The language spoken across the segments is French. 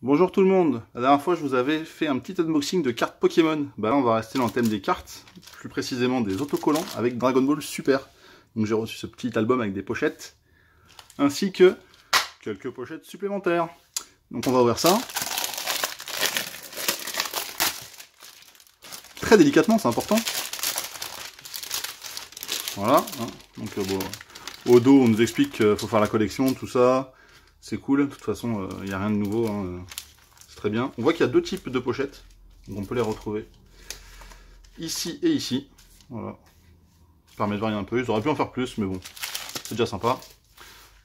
Bonjour tout le monde. La dernière fois je vous avais fait un petit unboxing de cartes Pokémon. Bah là on va rester dans le thème des cartes, plus précisément des autocollants avec Dragon Ball Super. Donc j'ai reçu ce petit album avec des pochettes, ainsi que quelques pochettes supplémentaires. Donc on va ouvrir ça. Très délicatement, c'est important. Voilà. Donc bon, au dos on nous explique qu'il faut faire la collection, tout ça. C'est cool, de toute façon il n'y a rien de nouveau. C'est très bien. On voit qu'il y a deux types de pochettes, donc on peut les retrouver ici et ici. Voilà. Ça permet de varier un peu. Ils auraient pu en faire plus, mais bon, c'est déjà sympa.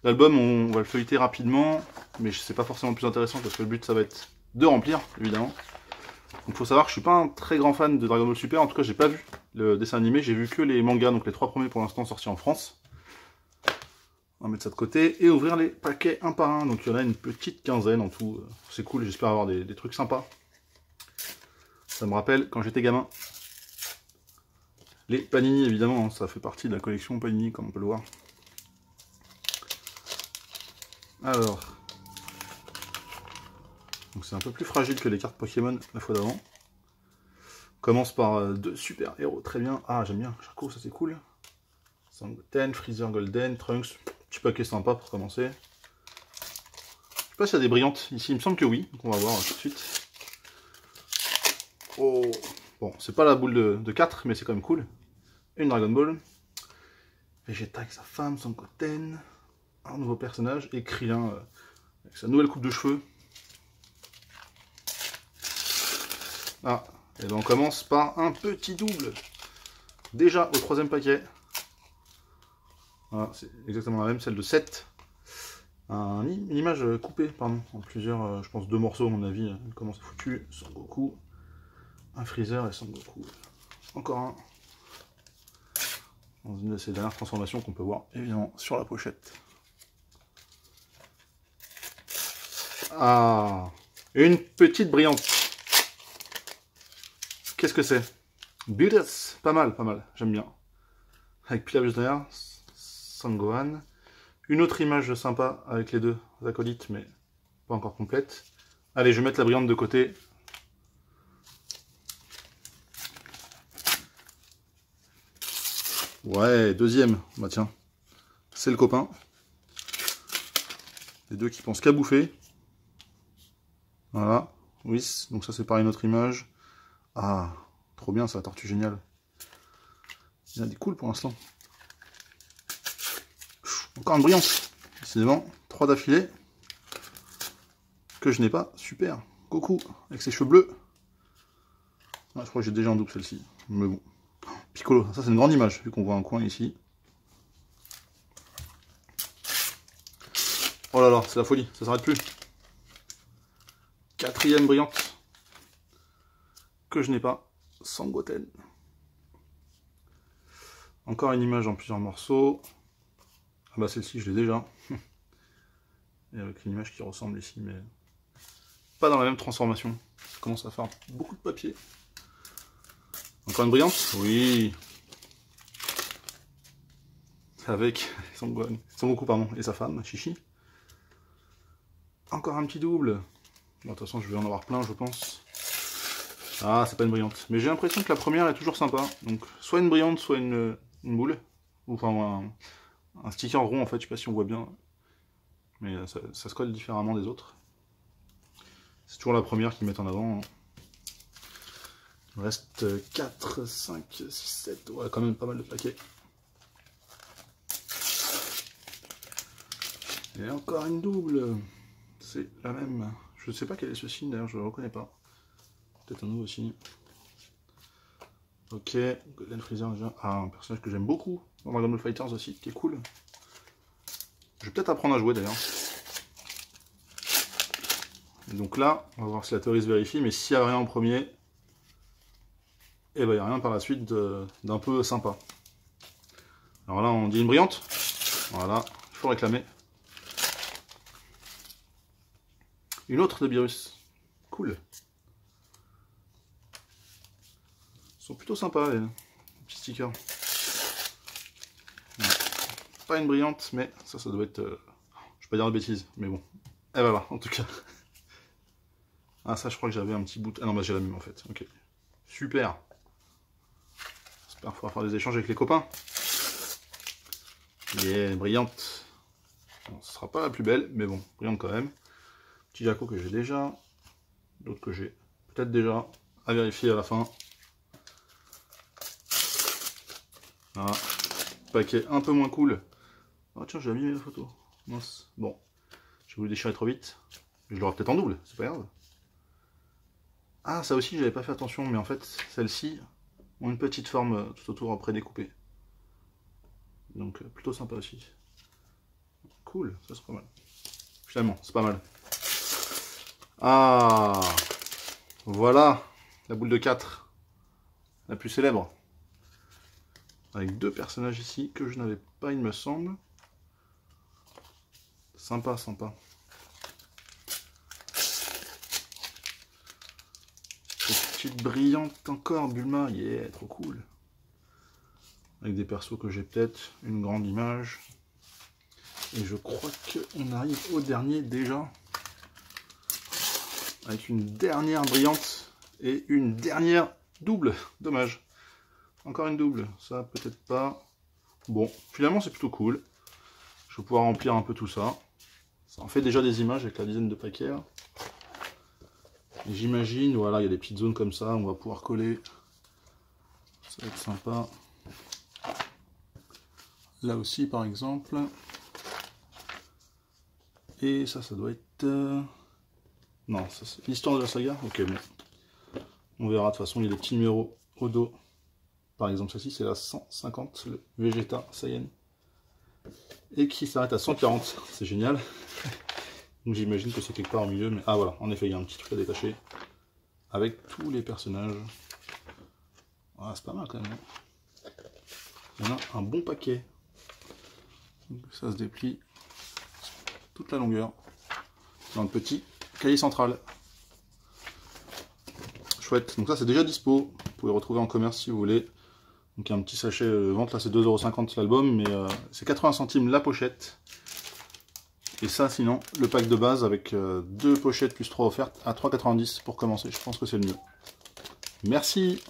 L'album, on va le feuilleter rapidement, mais c'est pas forcément le plus intéressant parce que le but, ça va être de remplir, évidemment. Donc, faut savoir que je suis pas un très grand fan de Dragon Ball Super. En tout cas, j'ai pas vu le dessin animé. J'ai vu que les mangas, donc les 3 premiers pour l'instant sortis en France. On va mettre ça de côté et ouvrir les paquets un par un. Donc il y en a une petite quinzaine en tout. C'est cool, j'espère avoir des trucs sympas. Ça me rappelle quand j'étais gamin. Les Panini évidemment, ça fait partie de la collection Panini comme on peut le voir. Alors. Donc c'est un peu plus fragile que les cartes Pokémon la fois d'avant. On commence par deux super héros, très bien. Ah j'aime bien, Chaco, ça c'est cool. Sangoten, Freezer Golden, Trunks. Petit paquet sympa pour commencer. Je sais pas s'il y a des brillantes ici, il me semble que oui. Donc on va voir tout de suite. Oh, bon, c'est pas la boule de 4, mais c'est quand même cool. Une Dragon Ball. Vegeta avec sa femme, Sangoten. Un nouveau personnage. Et Krillin avec sa nouvelle coupe de cheveux. Ah, et ben on commence par un petit double. Déjà au troisième paquet. Voilà, c'est exactement la même, celle de 7. Une image coupée, pardon, en plusieurs, je pense 2 morceaux à mon avis. Comment c'est foutu. Son Goku. Un Freezer et Son Goku. Encore un. Dans une de ces dernières transformations qu'on peut voir évidemment sur la pochette. Ah, une petite brillante. Qu'est-ce que c'est? Beerus, pas mal, j'aime bien. Avec Pilaf derrière, Sangohan. Une autre image sympa avec les deux acolytes, mais pas encore complète. Allez, je vais mettre la brillante de côté. Ouais, deuxième. Bah tiens, c'est le copain. Les deux qui pensent qu'à bouffer. Voilà. Oui, donc ça c'est pareil, une autre image. Ah, trop bien ça, tortue géniale. Il y a des cools pour l'instant. Encore une brillante. Décidément, 3 d'affilée. Que je n'ai pas. Super. Goku, avec ses cheveux bleus. Ah, je crois que j'ai déjà en double celle-ci. Mais bon. Piccolo, ça c'est une grande image, vu qu'on voit un coin ici. Oh là là, c'est la folie, ça s'arrête plus. Quatrième brillante. Que je n'ai pas. Sangoten. Encore une image en plusieurs morceaux. Ah bah celle-ci je l'ai déjà. Et avec une image qui ressemble ici, mais pas dans la même transformation. Ça commence à faire beaucoup de papier. Encore une brillante? Oui. Avec Son Goku pardon, et sa femme, Chichi. Encore un petit double. Bon, de toute façon, je vais en avoir plein, je pense. Ah, c'est pas une brillante. Mais j'ai l'impression que la première est toujours sympa. Donc, soit une brillante, soit une boule. Ou enfin, un sticker rond, en fait. Je sais pas si on voit bien. Mais ça se colle différemment des autres. C'est toujours la première qu'ils mettent en avant. Il me reste 4, 5, 6, 7. Ouais, quand même pas mal de paquets. Et encore une double. C'est la même. Je ne sais pas quel est ceci, d'ailleurs, je ne le reconnais pas. Peut-être un nouveau aussi. Ok, Golden Freezer déjà. Ah, un personnage que j'aime beaucoup dans Dragon Ball Fighters aussi, qui est cool. Je vais peut-être apprendre à jouer d'ailleurs. Donc là, on va voir si la théorie se vérifie, mais s'il n'y a rien en premier, et ben il n'y a rien par la suite d'un peu sympa. Alors là, on dit une brillante. Voilà, il faut réclamer. Une autre de Beerus. Cool. Ils sont plutôt sympas, les petits stickers. Pas une brillante, mais ça doit être... je vais pas dire de bêtises, mais bon. Et voilà, en tout cas. Ah, ça, je crois que j'avais un petit bout. Ah non, bah j'ai la même en fait. Ok. Super. J'espère pouvoir faire des échanges avec les copains. Yeah, brillante. Bon, ce sera pas la plus belle, mais bon, brillante quand même. Petit Jaco que j'ai déjà. D'autres que j'ai peut-être déjà. À vérifier à la fin. Voilà. Paquet un peu moins cool. Oh tiens, j'ai mis la photo. Mince. Bon. J'ai voulu déchirer trop vite. Je l'aurai peut-être en double, c'est pas grave. Ah, ça aussi, j'avais pas fait attention, mais en fait, celles-ci ont une petite forme tout autour après découpée. Donc, plutôt sympa aussi. Cool, ça c'est pas mal. Finalement, c'est pas mal. Ah, voilà, la boule de 4. La plus célèbre. Avec 2 personnages ici que je n'avais pas, il me semble. Sympa, sympa. Petite brillante encore, Bulma, yeah, trop cool. Avec des persos que j'ai peut-être, une grande image. Et je crois qu'on arrive au dernier déjà. Avec une dernière brillante et une dernière double. Dommage. Encore une double, ça peut-être pas. Bon, finalement c'est plutôt cool. Je vais pouvoir remplir un peu tout ça. Ça en fait déjà des images avec la dizaine de paquets. J'imagine, voilà, il y a des petites zones comme ça, on va pouvoir coller. Ça va être sympa. Là aussi, par exemple. Et ça doit être... Non, ça c'est l'histoire de la saga. Ok, bon. On verra, de toute façon, il y a des petits numéros au dos. Par exemple, celle-ci, c'est la 150, le Vegeta Saiyan. Et qui s'arrête à 140. C'est génial. Donc j'imagine que c'est quelque part au milieu, mais... Ah voilà, en effet, il y a un petit truc à détacher. Avec tous les personnages. Ah, c'est pas mal quand même. Hein. On a un bon paquet. Donc, ça se déplie toute la longueur. Dans le petit cahier central. Chouette. Donc ça, c'est déjà dispo. Vous pouvez retrouver en commerce si vous voulez. Donc il y a un petit sachet de vente, là c'est 2,50 € l'album, mais c'est 80 centimes la pochette. Et ça, sinon, le pack de base avec 2 pochettes plus 3 offertes à 3,90 € pour commencer. Je pense que c'est le mieux. Merci!